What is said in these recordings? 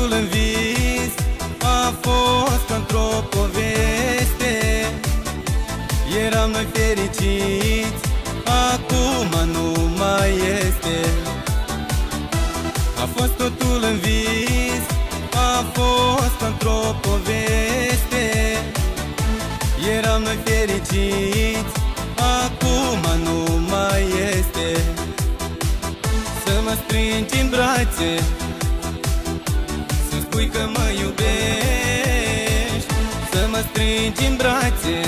totul în vis, a fost ca într-o poveste. Eram noi fericiți, acum nu mai este. A fost totul în vis, a fost ca într-o poveste. Eram noi fericiți, acum nu mai este. Să mă strângi în brațe, să-mi spui că mă iubești. Să mă strângi în brațe,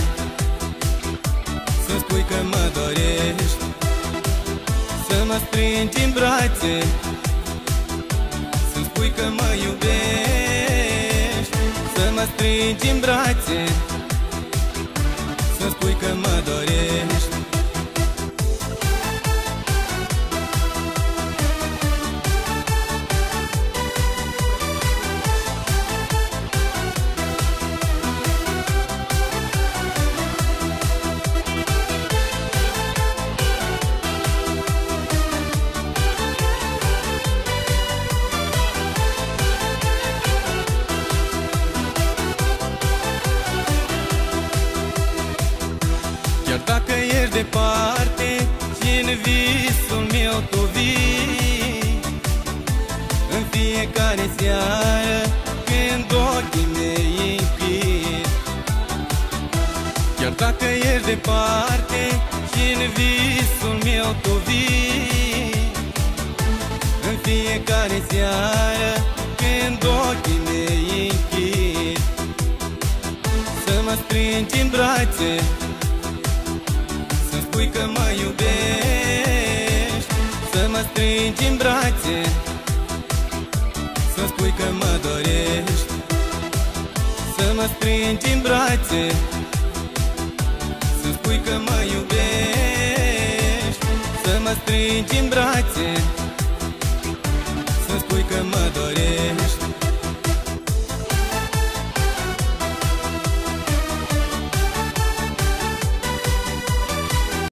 să-mi spui că mă dorești. Să mă strângi în brațe, să-mi spui că mă iubești. Să mă strângi în brațe, să-mi spui că mă dorești. Chiar dacă ești departe și în visul meu tu vii, în fiecare seară când ochii mei închid. Chiar dacă ești departe și în visul meu tu vii, în fiecare seară când ochii mei închid. Să mă strângi în brațe, să-mi spui că mă iubești. Să mă strângi în brațe, să-mi spui că mă dorești. Să mă strângi în brațe, să-mi spui că mă iubești. Să mă strângi în brațe, să-mi spui că mă dorești.